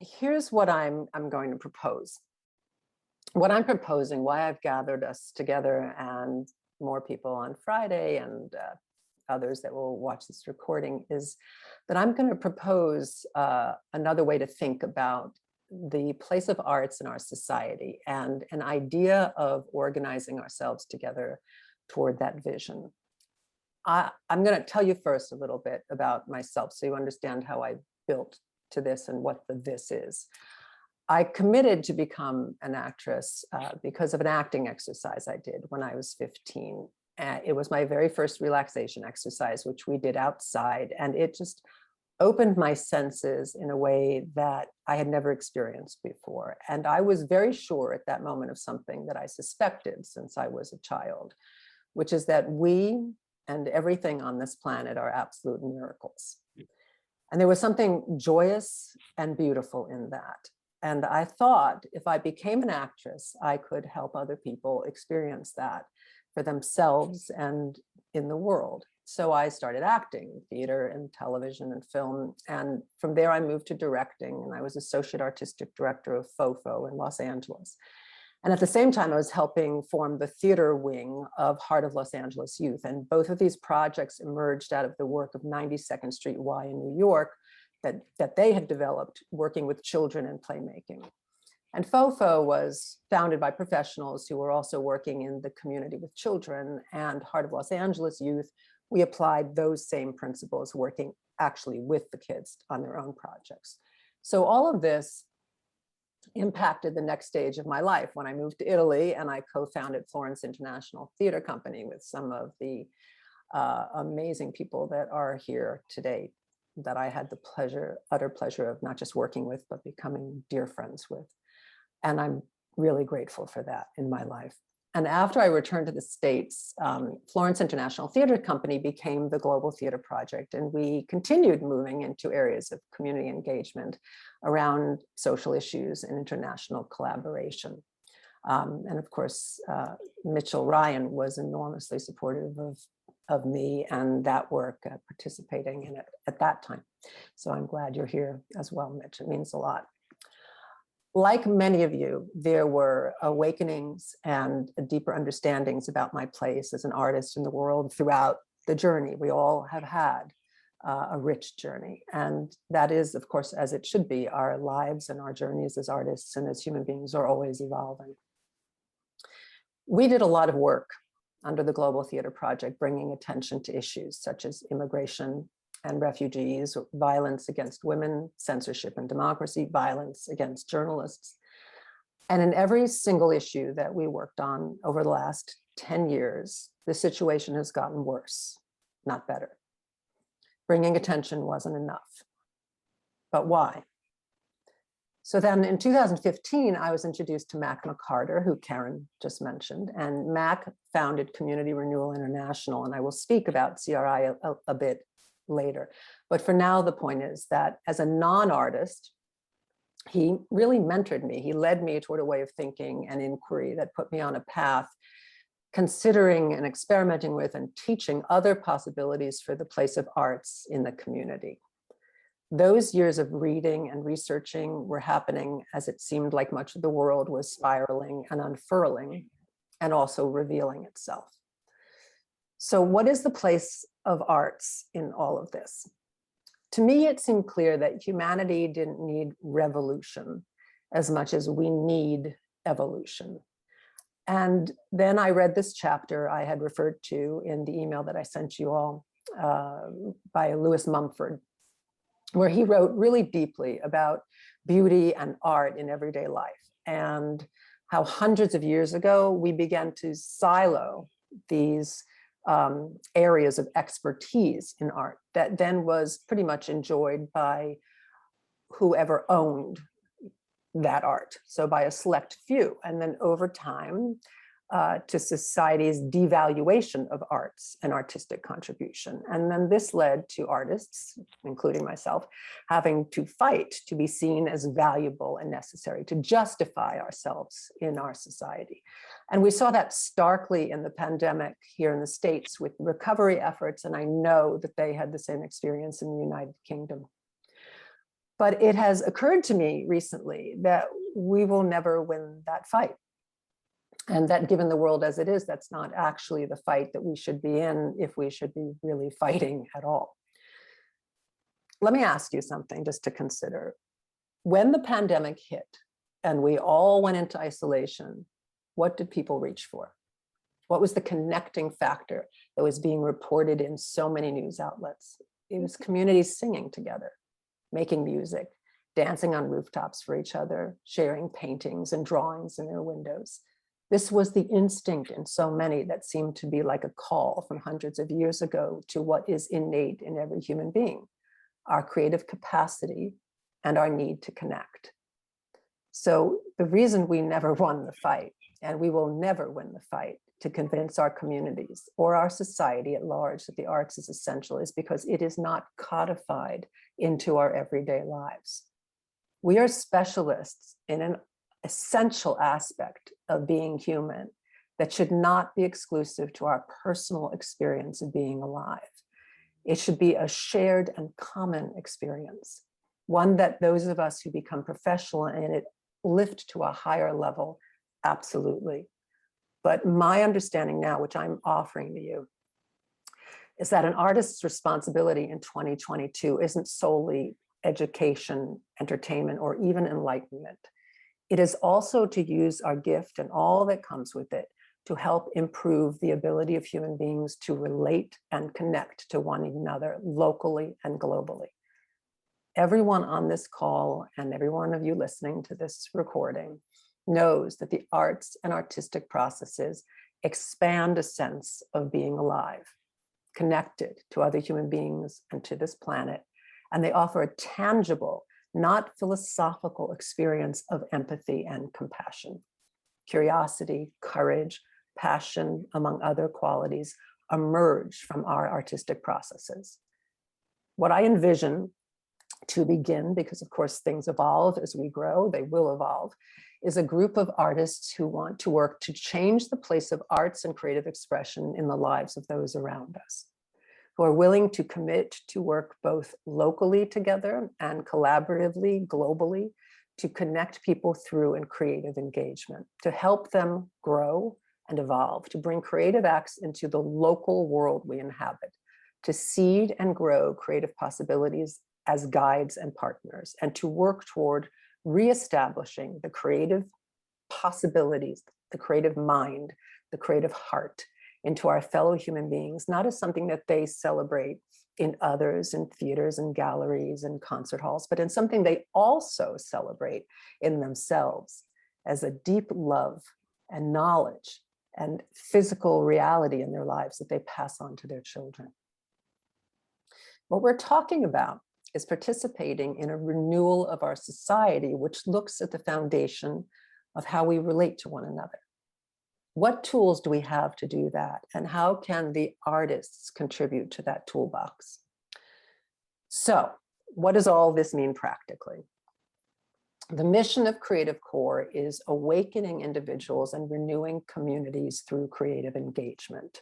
Here's what I'm going to propose. What I'm proposing, why I've gathered us together and more people on Friday and others that will watch this recording, is that I'm going to propose another way to think about the place of arts in our society and an idea of organizing ourselves together toward that vision. I'm going to tell you first a little bit about myself so you understand how I built to this and what the this is. I committed to become an actress because of an acting exercise I did when I was 15. It was my very first relaxation exercise, which we did outside, and it just opened my senses in a way that I had never experienced before. And I was very sure at that moment of something that I suspected since I was a child, which is that we and everything on this planet are absolute miracles. And there was something joyous and beautiful in that. And I thought if I became an actress, I could help other people experience that for themselves and in the world. So I started acting, theater and television and film. And from there I moved to directing, and I was associate artistic director of FOFO in Los Angeles. And at the same time, I was helping form the theater wing of Heart of Los Angeles Youth. And both of these projects emerged out of the work of 92nd Street Y in New York that they had developed working with children and playmaking. And FOFO was founded by professionals who were also working in the community with children, and Heart of Los Angeles Youth, we applied those same principles working actually with the kids on their own projects. So all of this impacted the next stage of my life when I moved to Italy and I co-founded Florence International Theater Company with some of the amazing people that are here today that I had the pleasure, utter pleasure of not just working with, but becoming dear friends with. And I'm really grateful for that in my life. And after I returned to the States, Florence International Theater Company became the Global Theater Project, and we continued moving into areas of community engagement around social issues and international collaboration. And of course, Mitchell Ryan was enormously supportive of me and that work, participating in it at that time. So I'm glad you're here as well, Mitch. It means a lot. Like many of you, there were awakenings and deeper understandings about my place as an artist in the world throughout the journey. We all have had a rich journey. And that is, of course, as it should be. Our lives and our journeys as artists and as human beings are always evolving. We did a lot of work under the Global Theater Project, bringing attention to issues such as immigration and refugees, violence against women, censorship and democracy, violence against journalists. And in every single issue that we worked on over the last 10 years, the situation has gotten worse, not better. Bringing attention wasn't enough. But why? So then in 2015, I was introduced to Mac McCarter, who Karen just mentioned, and Mac founded Community Renewal International, and I will speak about CRI a bit later. But for now, the point is that as a non-artist, he really mentored me. He led me toward a way of thinking and inquiry that put me on a path considering and experimenting with and teaching other possibilities for the place of arts in the community. Those years of reading and researching were happening as it seemed like much of the world was spiraling and unfurling and also revealing itself. So what is the place of arts in all of this? To me, it seemed clear that humanity didn't need revolution as much as we need evolution. And then I read this chapter I had referred to in the email that I sent you all by Lewis Mumford, where he wrote really deeply about beauty and art in everyday life and how hundreds of years ago we began to silo these areas of expertise in art that then was pretty much enjoyed by whoever owned that art, so by a select few. And then over time, to society's devaluation of arts and artistic contribution. And then this led to artists, including myself, having to fight to be seen as valuable and necessary, to justify ourselves in our society. And we saw that starkly in the pandemic here in the States with recovery efforts, and I know that they had the same experience in the United Kingdom. But it has occurred to me recently that we will never win that fight. And that given the world as it is, that's not actually the fight that we should be in if we should be really fighting at all. Let me ask you something just to consider. When the pandemic hit and we all went into isolation, what did people reach for? What was the connecting factor that was being reported in so many news outlets? It was communities singing together, making music, dancing on rooftops for each other, sharing paintings and drawings in their windows. This was the instinct in so many that seemed to be like a call from hundreds of years ago to what is innate in every human being, our creative capacity and our need to connect. So the reason we never won the fight, and we will never win the fight to convince our communities or our society at large that the arts is essential, is because it is not codified into our everyday lives. We are specialists in an essential aspect of being human that should not be exclusive to our personal experience of being alive. It should be a shared and common experience, one that those of us who become professional in it lift to a higher level, absolutely. But my understanding now, which I'm offering to you, is that an artist's responsibility in 2022 isn't solely education, entertainment, or even enlightenment. It is also to use our gift and all that comes with it to help improve the ability of human beings to relate and connect to one another locally and globally. Everyone on this call and every one of you listening to this recording knows that the arts and artistic processes expand a sense of being alive, connected to other human beings and to this planet. And they offer a tangible, not philosophical experience of empathy and compassion. Curiosity, courage, passion, among other qualities, emerge from our artistic processes. What I envision to begin, because of course things evolve as we grow, they will evolve, is a group of artists who want to work to change the place of arts and creative expression in the lives of those around us, who are willing to commit to work both locally together and collaboratively, globally, to connect people through in creative engagement, to help them grow and evolve, to bring creative acts into the local world we inhabit, to seed and grow creative possibilities as guides and partners, and to work toward reestablishing the creative possibilities, the creative mind, the creative heart into our fellow human beings, not as something that they celebrate in others, in theaters and galleries and concert halls, but in something they also celebrate in themselves as a deep love and knowledge and physical reality in their lives that they pass on to their children. What we're talking about is participating in a renewal of our society, which looks at the foundation of how we relate to one another. What tools do we have to do that? And how can the artists contribute to that toolbox? So what does all this mean practically? The mission of Creative Core is awakening individuals and renewing communities through creative engagement.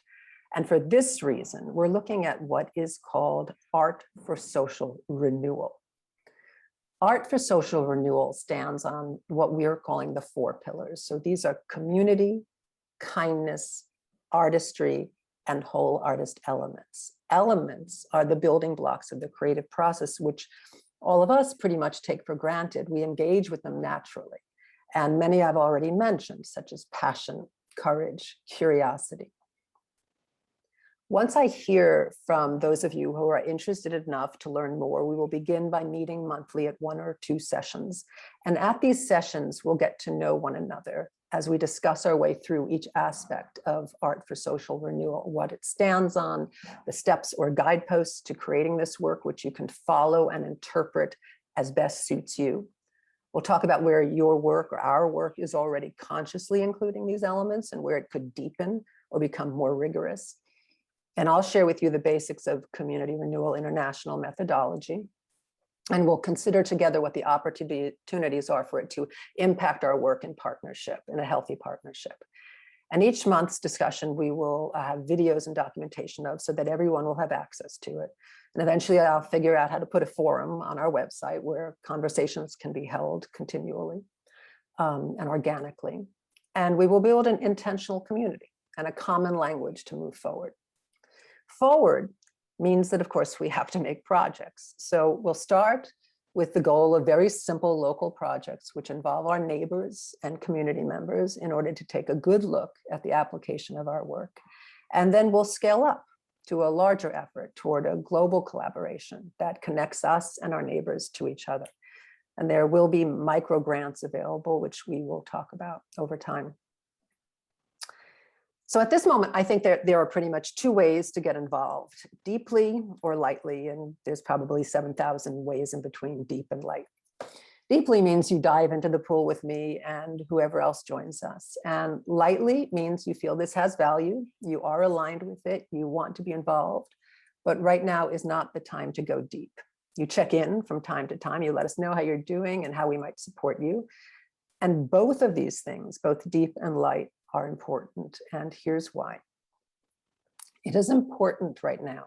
And for this reason, we're looking at what is called Art for Social Renewal. Art for Social Renewal stands on what we're calling the 4 pillars. So these are community, kindness, artistry, and whole artist elements. Elements are the building blocks of the creative process, which all of us pretty much take for granted. We engage with them naturally. And many I've already mentioned, such as passion, courage, curiosity. Once I hear from those of you who are interested enough to learn more, we will begin by meeting monthly at 1 or 2 sessions. And at these sessions, we'll get to know one another as we discuss our way through each aspect of Art for Social Renewal, what it stands on, the steps or guideposts to creating this work, which you can follow and interpret as best suits you. We'll talk about where your work or our work is already consciously including these elements and where it could deepen or become more rigorous. And I'll share with you the basics of Community Renewal International methodology. And we'll consider together what the opportunities are for it to impact our work in partnership, in a healthy partnership. And each month's discussion, we will have videos and documentation of so that everyone will have access to it. And eventually I'll figure out how to put a forum on our website where conversations can be held continually and organically. And we will build an intentional community and a common language to move forward. Forward means that, of course, we have to make projects. So we'll start with the goal of very simple local projects, which involve our neighbors and community members in order to take a good look at the application of our work. And then we'll scale up to a larger effort toward a global collaboration that connects us and our neighbors to each other. And there will be micro grants available, which we will talk about over time. So at this moment, I think there are pretty much two ways to get involved, deeply or lightly, and there's probably 7,000 ways in between deep and light. Deeply means you dive into the pool with me and whoever else joins us. And lightly means you feel this has value, you are aligned with it, you want to be involved, but right now is not the time to go deep. You check in from time to time, you let us know how you're doing and how we might support you. And both of these things, both deep and light, are important, and here's why. It is important right now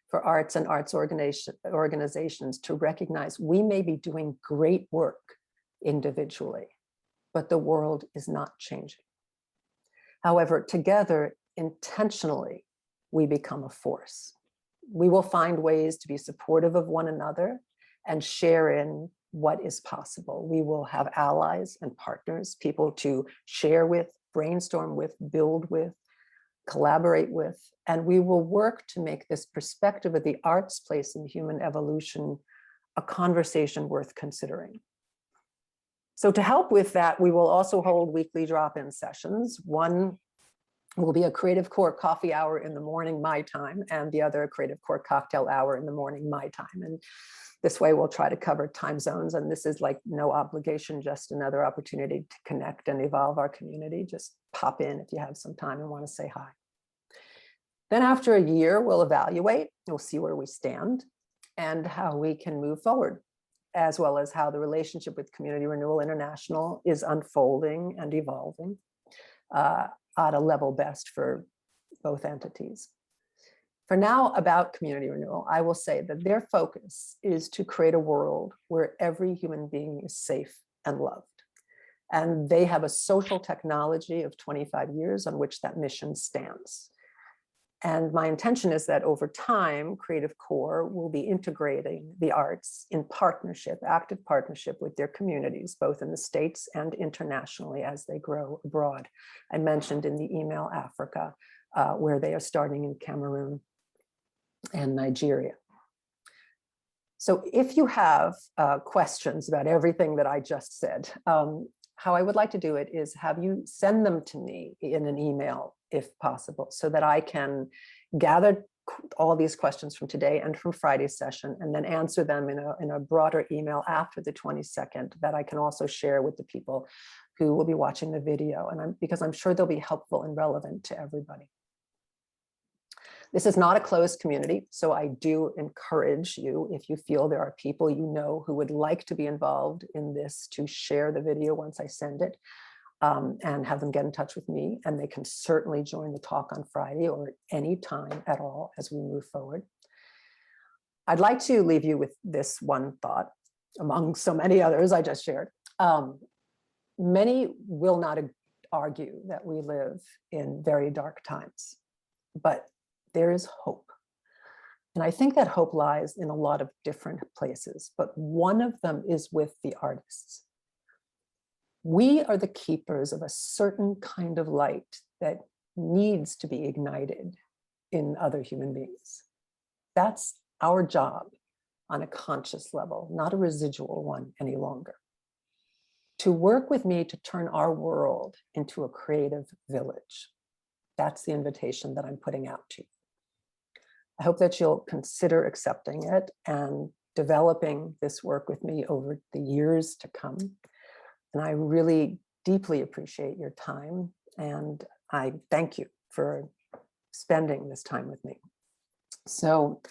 for arts and arts organizations to recognize we may be doing great work individually, but the world is not changing. However, together, intentionally, we become a force. We will find ways to be supportive of one another and share in what is possible. We will have allies and partners, people to share with, brainstorm with, build with, collaborate with, and we will work to make this perspective of the art's place in human evolution a conversation worth considering. So to help with that, we will also hold weekly drop-in sessions. One will be a Creative Core coffee hour in the morning, my time, and the other a Creative Core cocktail hour in the morning, my time. And this way we'll try to cover time zones, and this is like no obligation, just another opportunity to connect and evolve our community. Just pop in if you have some time and want to say hi. Then after a year, we'll evaluate, we'll see where we stand and how we can move forward, as well as how the relationship with Community Renewal International is unfolding and evolving at a level best for both entities. For now, about Community Renewal, I will say that their focus is to create a world where every human being is safe and loved. And they have a social technology of 25 years on which that mission stands. And my intention is that over time, Creative Core will be integrating the arts in partnership, active partnership with their communities, both in the States and internationally as they grow abroad. I mentioned in the email Africa, where they are starting in Cameroon and Nigeria. So if you have questions about everything that I just said, how I would like to do it is have you send them to me in an email, if possible, so that I can gather all these questions from today and from Friday's session, and then answer them in a broader email after the 22nd that I can also share with the people who will be watching the video, and because I'm sure they'll be helpful and relevant to everybody. This is not a closed community, so I do encourage you, if you feel there are people you know who would like to be involved in this, to share the video once I send it, and have them get in touch with me, and they can certainly join the talk on Friday or at any time at all as we move forward. I'd like to leave you with this one thought, among so many others I just shared. Many will not argue that we live in very dark times, but there is hope. And I think that hope lies in a lot of different places, but one of them is with the artists. We are the keepers of a certain kind of light that needs to be ignited in other human beings. That's our job on a conscious level, not a residual one any longer. To work with me to turn our world into a creative village. That's the invitation that I'm putting out to you. I hope that you'll consider accepting it and developing this work with me over the years to come. And I really deeply appreciate your time, and I thank you for spending this time with me. So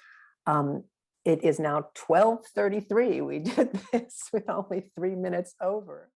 it is now 12:33. We did this with only 3 minutes over.